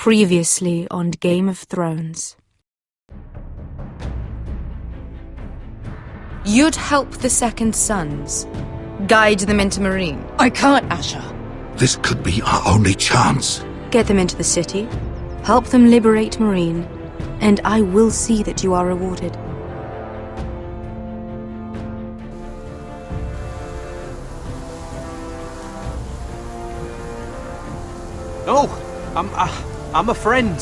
Previously on Game of Thrones. You'd help the Second Sons. Guide them into Meereen. I can't, Asha. This could be our only chance. Get them into the city. Help them liberate Meereen. And I will see that you are rewarded. No, I'm a friend.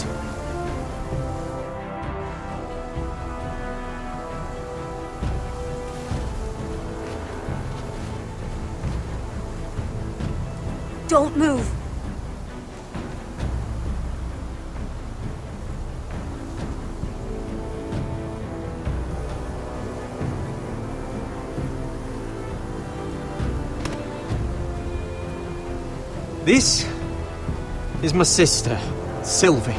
Don't move. This is my sister, Sylvie.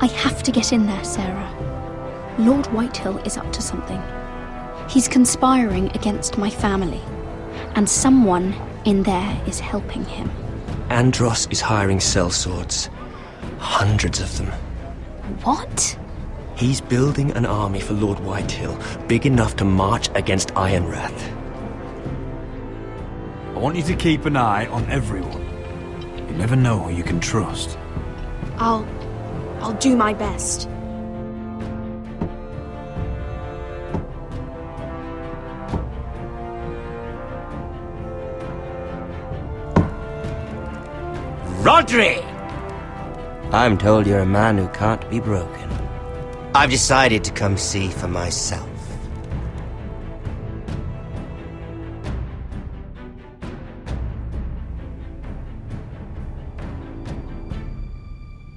I have to get in there, Sarah. Lord Whitehill is up to something. He's conspiring against my family, and someone in there is helping him. Andros is hiring sellswords. Hundreds of them. What? He's building an army for Lord Whitehill, big enough to march against Ironrath. I want you to keep an eye on everyone. You never know who you can trust. I'll do my best. Rodri! I'm told you're a man who can't be broken. I've decided to come see for myself.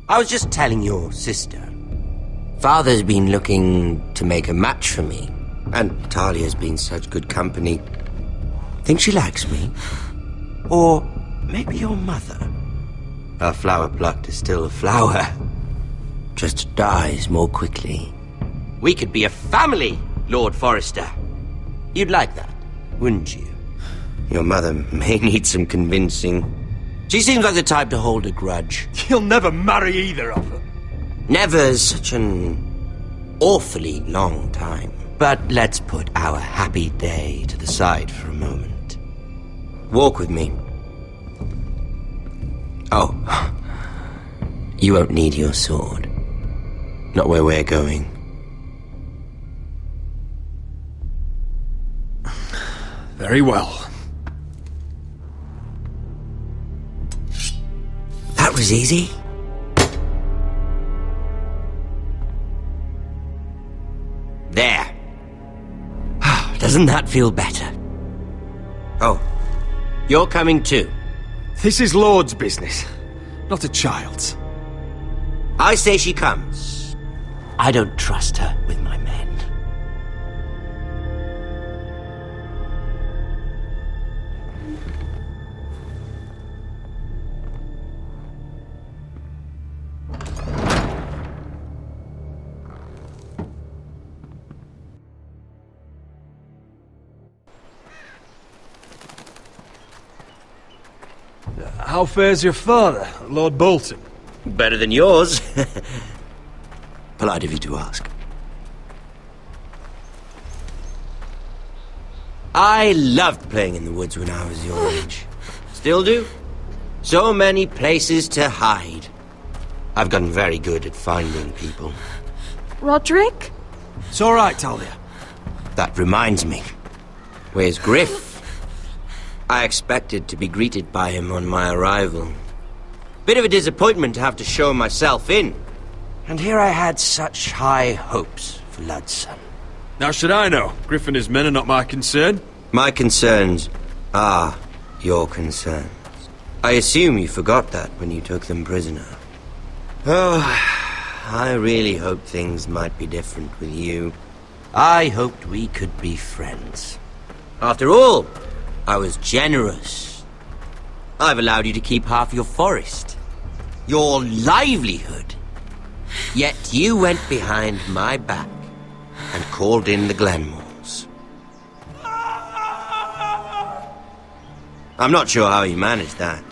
I was just telling your sister. Father's been looking to make a match for me, and Talia's been such good company. Think she likes me? Or maybe your mother? A flower plucked is still a flower. Just dies more quickly. We could be a family, Lord Forrester. You'd like that, wouldn't you? Your mother may need some convincing. She seems like the type to hold a grudge. You'll never marry either of them. Never's such an awfully long time. But let's put our happy day to the side for a moment. Walk with me. Oh, you won't need your sword. Not where we're going. Very well. That was easy. There. Doesn't that feel better? Oh, you're coming too. This is Lord's business, not a child's. I say she comes. I don't trust her with my men. How fares your father, Lord Bolton? Better than yours. Polite of you to ask. I loved playing in the woods when I was your age. Still do. So many places to hide. I've gotten very good at finding people. Roderick? It's all right, Talia. That reminds me. Where's Griff? I expected to be greeted by him on my arrival. Bit of a disappointment to have to show myself in. And here I had such high hopes for Ludson. Now should I know? Griff and his men are not my concern. My concerns are your concerns. I assume you forgot that when you took them prisoner. Oh, I really hoped things might be different with you. I hoped we could be friends. After all, I was generous. I've allowed you to keep half your forest. Your livelihood. Yet you went behind my back and called in the Glenmores. I'm not sure how he managed that.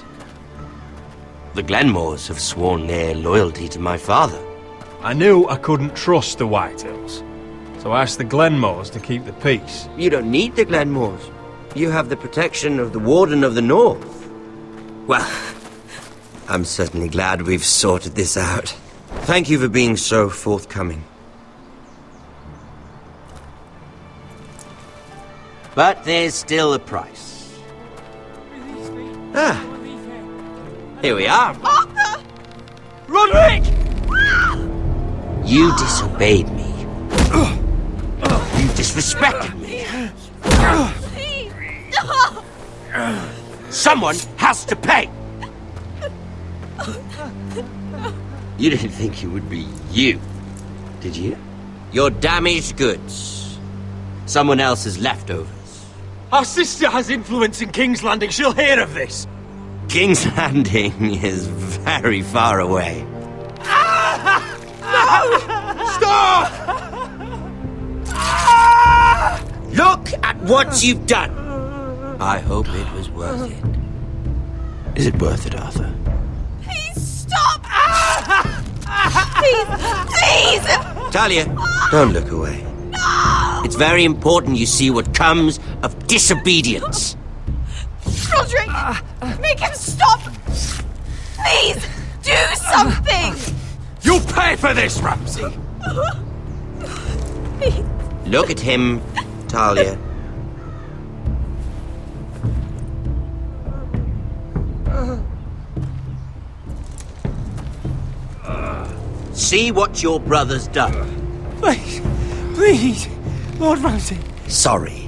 The Glenmores have sworn their loyalty to my father. I knew I couldn't trust the Whitehills, so I asked the Glenmores to keep the peace. You don't need the Glenmores. You have the protection of the Warden of the North. Well, I'm certainly glad we've sorted this out. Thank you for being so forthcoming. But there's still a price. Ah, here we are. Arthur! Roderick! You disobeyed me. You disrespected me. Someone has to pay! You didn't think it would be you, did you? Your damaged goods. Someone else's leftovers. Our sister has influence in King's Landing. She'll hear of this. King's Landing is very far away. Stop! Look at what you've done! I hope it was worth it. Is it worth it, Arthur? Please stop! Please! Talia, don't look away. It's very important you see what comes of disobedience. Roderick! Make him stop! Please! Do something! You'll pay for this, Ramsay! Look at him, Talia. See what your brother's done. Please, please, Lord Ramsay. Sorry,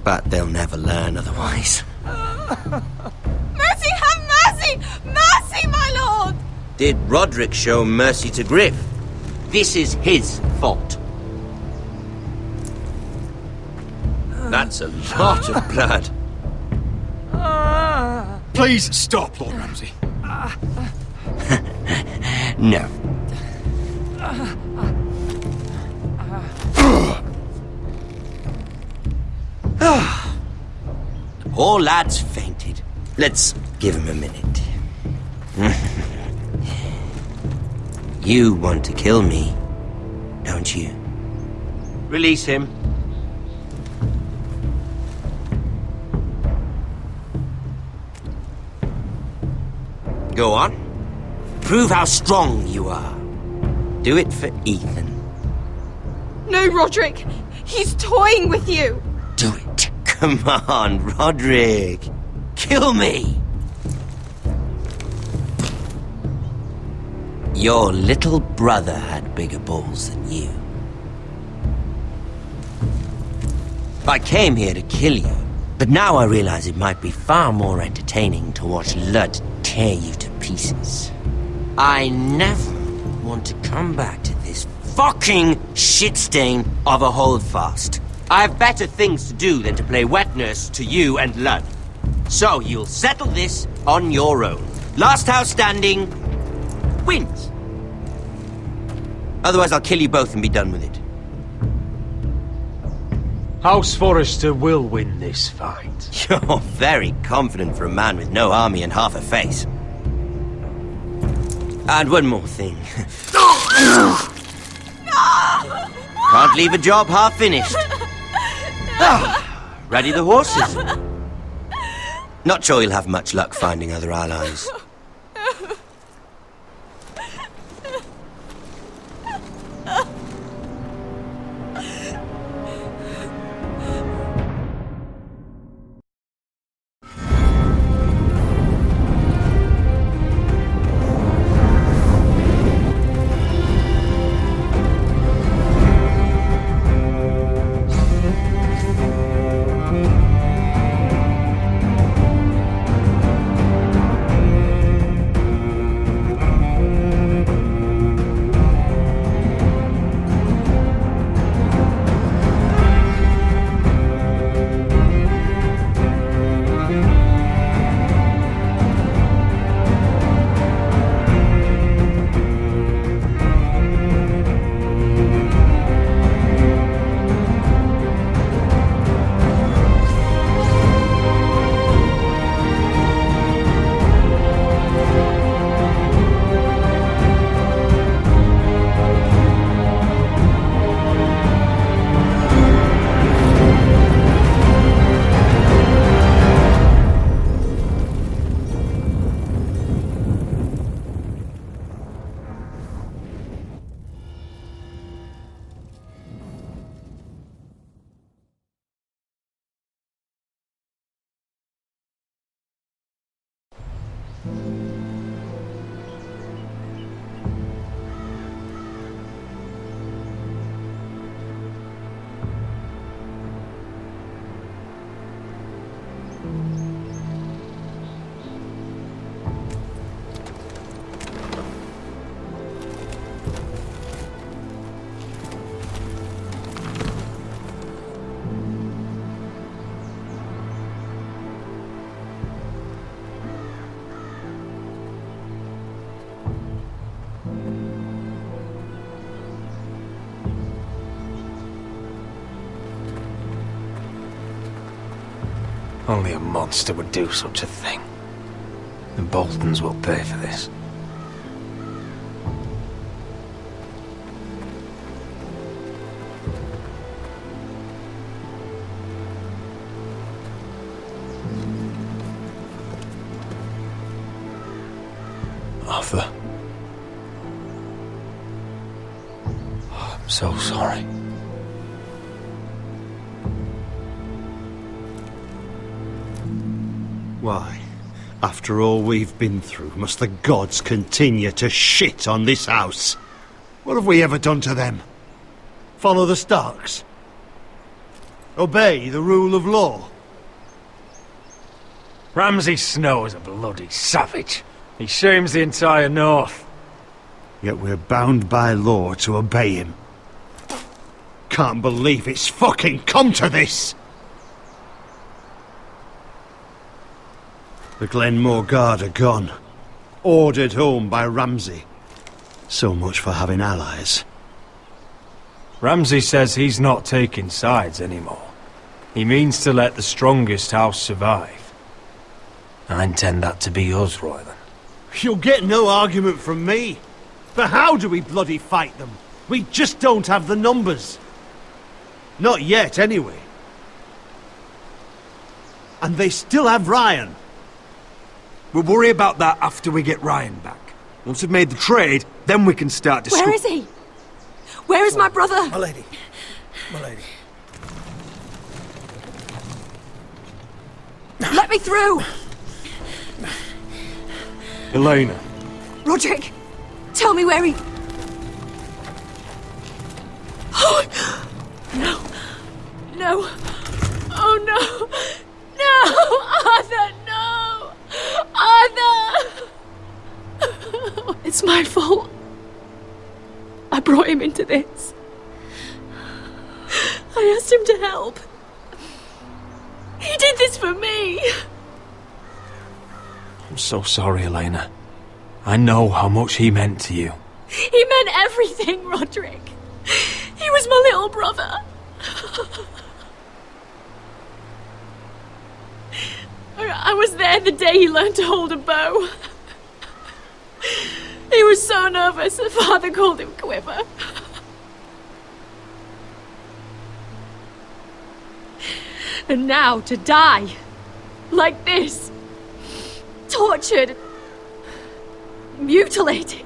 but they'll never learn otherwise. Mercy, have mercy! Mercy, my lord! Did Roderick show mercy to Griff? This is his fault. That's a lot of blood. Please stop, Lord Ramsay. No. The poor lad's fainted. Let's give him a minute. You want to kill me, don't you? Release him. Go on. Prove how strong you are. Do it for Ethan. No, Roderick! He's toying with you! Do it. Come on, Roderick. Kill me. Your little brother had bigger balls than you. I came here to kill you, but now I realize it might be far more entertaining to watch Lud tear you to pieces. I never want to come back to this fucking shit stain of a holdfast. I have better things to do than to play wet nurse to you and Lud. So you'll settle this on your own. Last house standing wins. Otherwise I'll kill you both and be done with it. House Forrester will win this fight. You're very confident for a man with no army and half a face. And one more thing. Can't leave a job half finished. Ready the horses? Not sure you'll have much luck finding other allies. Only a monster would do such a thing. The Boltons will pay for this. Arthur. Oh, I'm so sorry. Why, after all we've been through, must the gods continue to shit on this house? What have we ever done to them? Follow the Starks? Obey the rule of law? Ramsay Snow's a bloody savage. He shames the entire North. Yet we're bound by law to obey him. Can't believe it's fucking come to this! The Glenmore Guard are gone. Ordered home by Ramsay. So much for having allies. Ramsay says he's not taking sides anymore. He means to let the strongest house survive. I intend that to be us, Royland. You'll get no argument from me. But how do we bloody fight them? We just don't have the numbers. Not yet, anyway. And they still have Ryan. We'll worry about that after we get Ryan back. Once we've made the trade, then we can start discussing. Where is he? Where is my brother? My lady. My lady. Let me through! Elena. Roderick, tell me where he... Oh, no. No. Oh, no. No! Arthur, no! Arthur! It's my fault. I brought him into this. I asked him to help. He did this for me. I'm so sorry, Elena. I know how much he meant to you. He meant everything, Roderick. He was my little brother. I was there the day he learned to hold a bow. He was so nervous, the father called him Quiver. And now to die, like this, tortured, mutilated.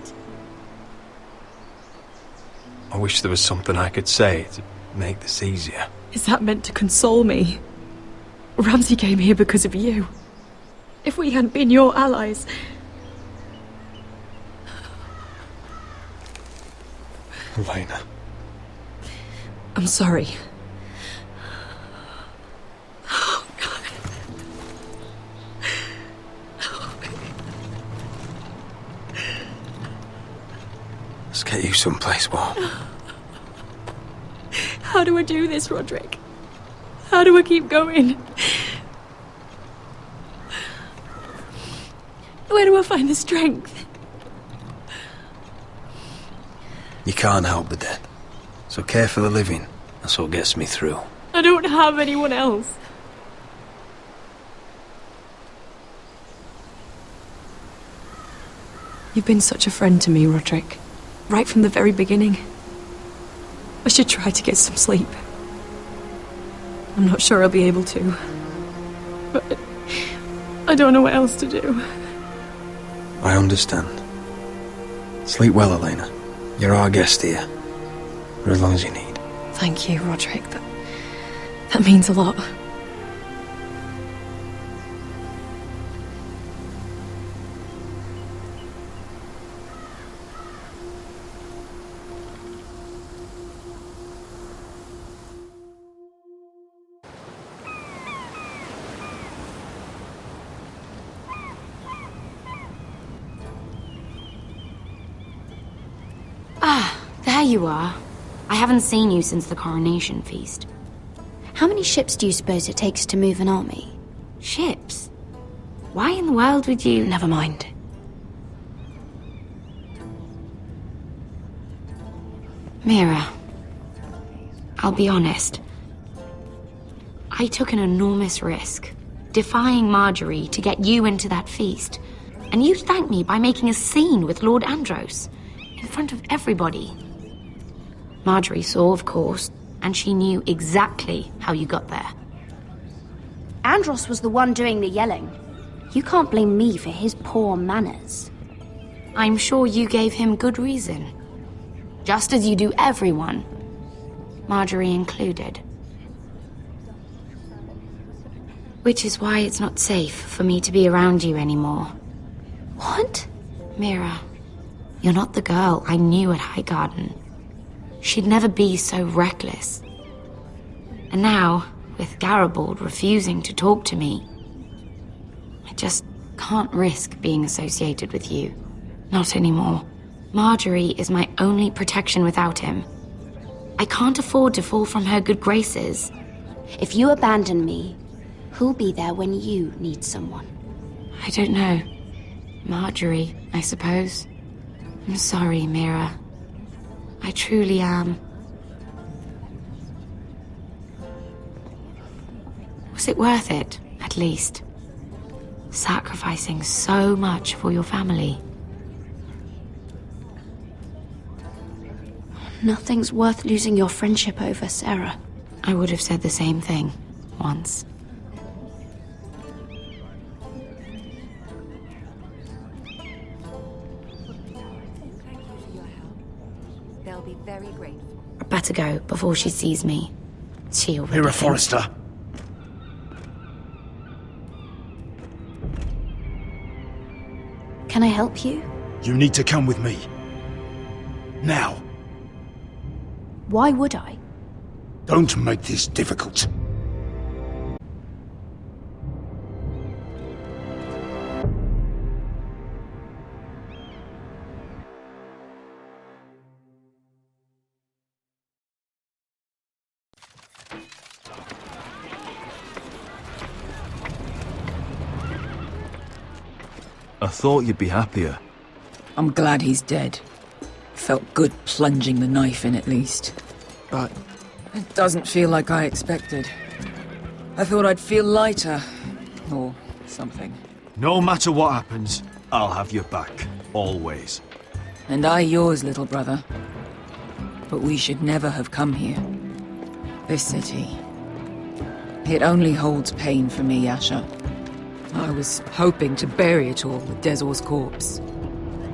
I wish there was something I could say to make this easier. Is that meant to console me? Ramsay came here because of you. If we hadn't been your allies... Elena. I'm sorry. Let's get you someplace warm. How do I do this, Roderick? How do I keep going? Where do I find the strength? You can't help the dead. So care for the living. That's what gets me through. I don't have anyone else. You've been such a friend to me, Roderick. Right from the very beginning. I should try to get some sleep. I'm not sure I'll be able to. But I don't know what else to do. I understand. Sleep well, Elena. You're our guest here. For as long as you need. Thank you, Roderick. That means a lot. you are. I haven't seen you since the coronation feast. How many ships do you suppose it takes to move an army? Ships? Why in the world would you... Never mind. Mira, I'll be honest. I took an enormous risk, defying Marjorie to get you into that feast. And you thanked me by making a scene with Lord Andros, in front of everybody. Marjorie saw, of course, and she knew exactly how you got there. Andros was the one doing the yelling. You can't blame me for his poor manners. I'm sure you gave him good reason. Just as you do everyone, Marjorie included. Which is why it's not safe for me to be around you anymore. What? Mira, you're not the girl I knew at Highgarden. She'd never be so reckless. And now, with Garibald refusing to talk to me, I just can't risk being associated with you. Not anymore. Marjorie is my only protection without him. I can't afford to fall from her good graces. If you abandon me, who'll be there when you need someone? I don't know. Marjorie, I suppose. I'm sorry, Mira. I truly am. Was it worth it, at least? Sacrificing so much for your family. Nothing's worth losing your friendship over, Sarah. I would have said the same thing, once. They'll be very grateful. I better go before she sees me. She already Mira thinks- Forrester. Can I help you? You need to come with me. Now. Why would I? Don't make this difficult. I thought you'd be happier. I'm glad he's dead. Felt good plunging the knife in at least. But it doesn't feel like I expected. I thought I'd feel lighter. Or something. No matter what happens, I'll have your back. Always. And I yours, little brother. But we should never have come here. This city. It only holds pain for me, Asher. I was hoping to bury it all with Dezor's corpse.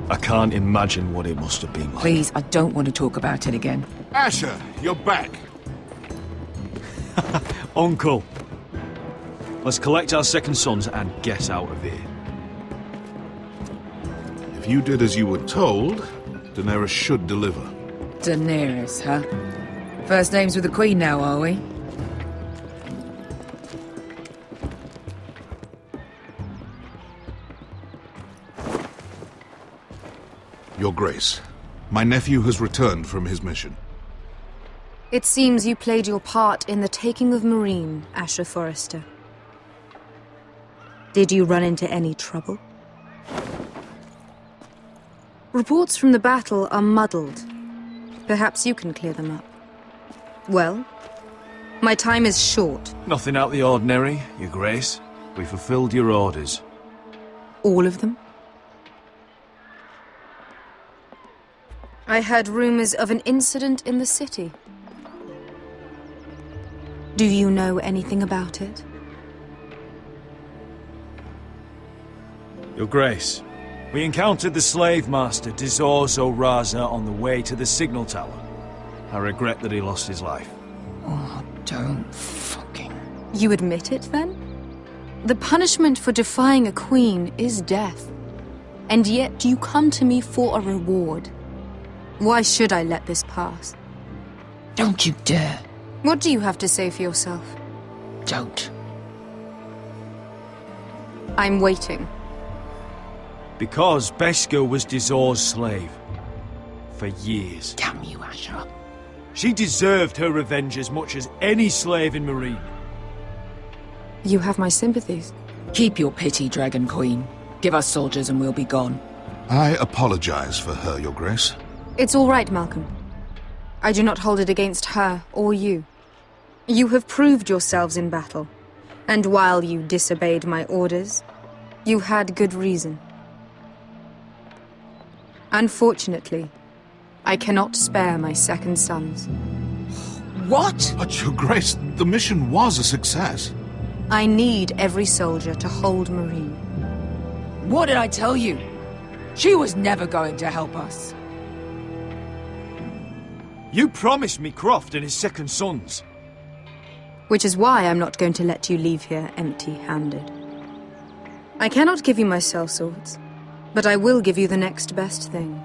I can't imagine what it must have been like. Please, I don't want to talk about it again. Asher, you're back. Uncle. Let's collect our second sons and get out of here. If you did as you were told, Daenerys should deliver. Daenerys, huh? First names with the Queen now, are we? Your Grace, my nephew has returned from his mission. It seems you played your part in the taking of Marine, Asher Forrester. Did you run into any trouble? Reports from the battle are muddled. Perhaps you can clear them up. Well, my time is short. Nothing out of the ordinary, Your Grace. We fulfilled your orders. All of them? I heard rumors of an incident in the city. Do you know anything about it? Your Grace, we encountered the slave master Dizor Zoraza on the way to the signal tower. I regret that he lost his life. Oh, don't fucking... You admit it, then? The punishment for defying a queen is death. And yet you come to me for a reward. Why should I let this pass? Don't you dare. What do you have to say for yourself? Don't. I'm waiting. Because Beskar was Dizor's slave. for years. Damn you, Asher. She deserved her revenge as much as any slave in Marine. You have my sympathies. Keep your pity, Dragon Queen. Give us soldiers and we'll be gone. I apologize for her, Your Grace. It's all right, Malcolm. I do not hold it against her or you. You have proved yourselves in battle, and while you disobeyed my orders, you had good reason. Unfortunately, I cannot spare my second sons. What? But, Your Grace, the mission was a success. I need every soldier to hold Marine. What did I tell you? She was never going to help us. You promised me Croft and his second sons. Which is why I'm not going to let you leave here empty-handed. I cannot give you my sellswords, but I will give you the next best thing.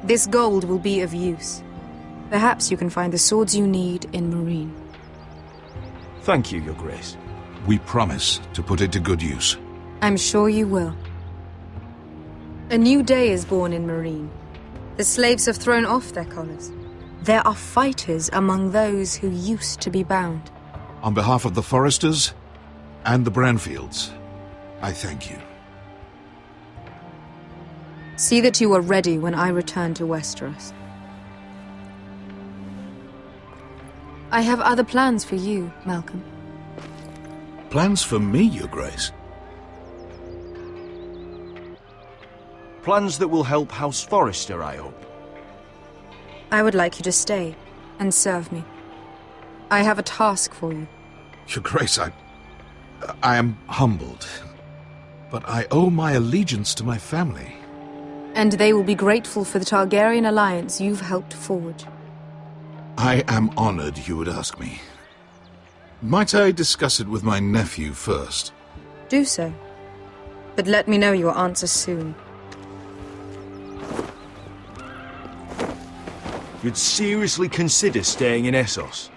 This gold will be of use. Perhaps you can find the swords you need in Marine. Thank you, Your Grace. We promise to put it to good use. I'm sure you will. A new day is born in Marine. The slaves have thrown off their collars. There are fighters among those who used to be bound. On behalf of the Foresters and the Branfields, I thank you. See that you are ready when I return to Westeros. I have other plans for you, Malcolm. Plans for me, Your Grace? Plans that will help House Forrester, I hope. I would like you to stay and serve me. I have a task for you. Your Grace, I am humbled, but I owe my allegiance to my family. And they will be grateful for the Targaryen alliance you've helped forge. I am honored you would ask me. Might I discuss it with my nephew first? Do so. But let me know your answer soon. You'd seriously consider staying in Essos?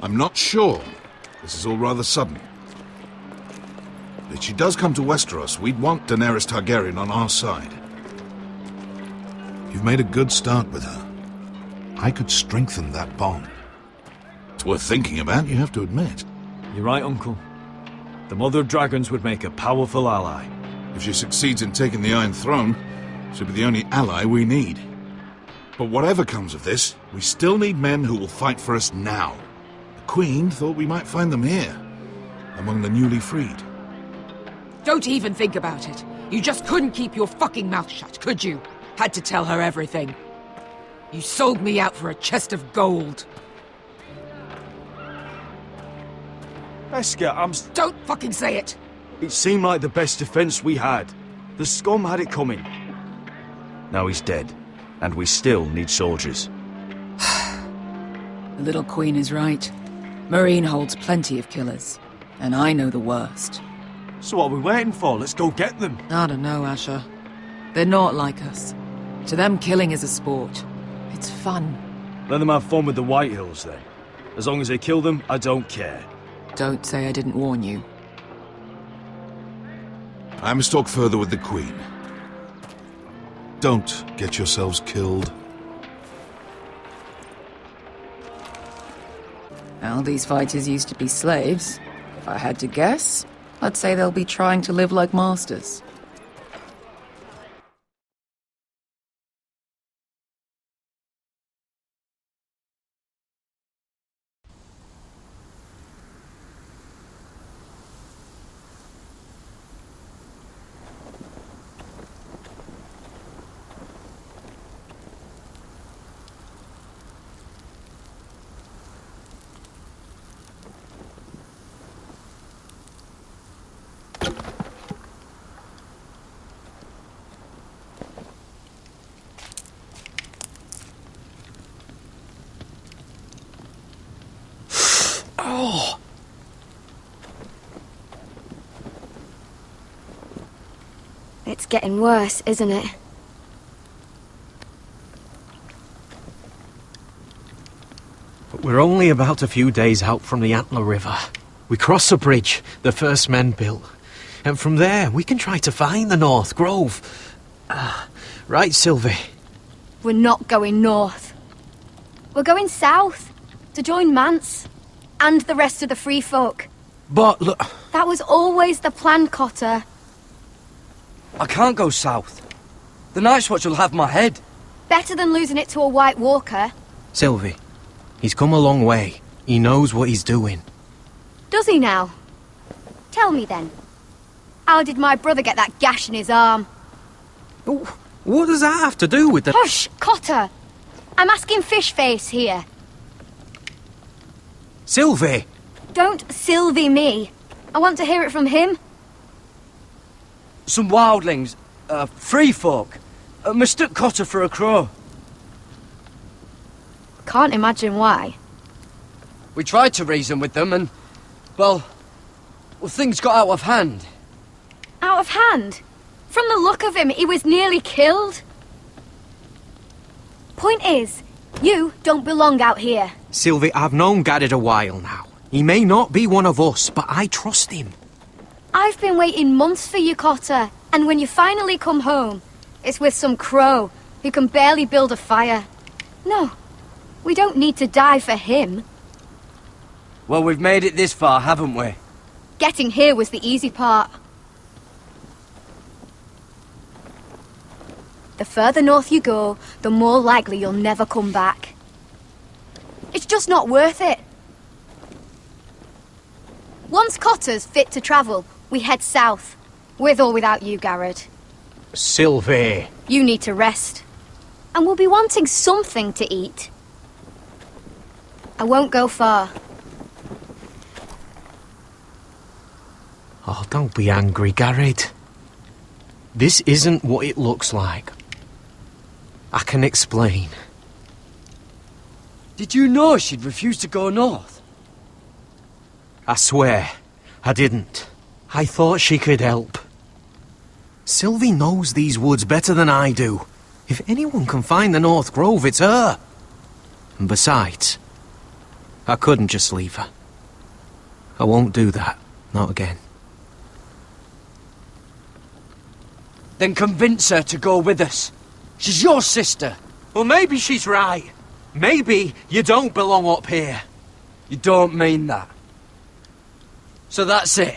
I'm not sure. This is all rather sudden. If she does come to Westeros, we'd want Daenerys Targaryen on our side. You've made a good start with her. I could strengthen that bond. It's worth thinking about, you have to admit. You're right, Uncle. The Mother of Dragons would make a powerful ally. If she succeeds in taking the Iron Throne, she'll be the only ally we need. But whatever comes of this, we still need men who will fight for us now. The Queen thought we might find them here, among the newly freed. Don't even think about it. You just couldn't keep your fucking mouth shut, could you? Had to tell her everything. You sold me out for a chest of gold. Esker, Don't fucking say it! It seemed like the best defense we had. The scum had it coming. Now he's dead, and we still need soldiers. The little queen is right. Marine holds plenty of killers, and I know the worst. So what are we waiting for? Let's go get them. I don't know, Asher. They're not like us. To them, killing is a sport. It's fun. Let them have fun with the White Hills, then. As long as they kill them, I don't care. Don't say I didn't warn you. I must talk further with the Queen. Don't get yourselves killed. Well, these fighters used to be slaves. If I had to guess, I'd say they'll be trying to live like masters. Oh! It's getting worse, isn't it? But We're only about a few days out from the Antler River. We cross the bridge the first men built. And from there, we can try to find the North Grove. Right, Sylvie? We're not going north. We're going south to join Mance and the rest of the free folk. But look... That was always the plan, Cotter. I can't go south. The Night's Watch will have my head. Better than losing it to a White Walker. Sylvie, he's come a long way. He knows what he's doing. Does he now? Tell me then. How did my brother get that gash in his arm? What does that have to do with the... Hush, Cotter! I'm asking Fishface here. Sylvie! Don't Sylvie me. I want to hear it from him. Some wildlings, free folk, mistook Cotter for a crow. Can't imagine why. We tried to reason with them and, well, things got out of hand. Out of hand? From the look of him, he was nearly killed. Point is, you don't belong out here. Sylvie, I've known Garrett a while now. He may not be one of us, but I trust him. I've been waiting months for you, Cotter, and when you finally come home, it's with some crow who can barely build a fire. No, we don't need to die for him. Well, we've made it this far, haven't we? Getting here was the easy part. The further north you go, the more likely you'll never come back. It's just not worth it. Once Cotter's fit to travel, we head south. With or without you, Garrett. Sylvie! You need to rest. And we'll be wanting something to eat. I won't go far. Oh, don't be angry, Garrett. This isn't what it looks like. I can explain. Did you know she'd refuse to go north? I swear, I didn't. I thought she could help. Sylvie knows these woods better than I do. If anyone can find the North Grove, it's her. And besides, I couldn't just leave her. I won't do that. Not again. Then convince her to go with us. She's your sister. Well, maybe she's right. Maybe you don't belong up here. You don't mean that. So that's it.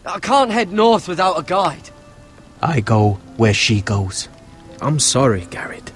I can't head north without a guide. I go where she goes. I'm sorry, Garrett.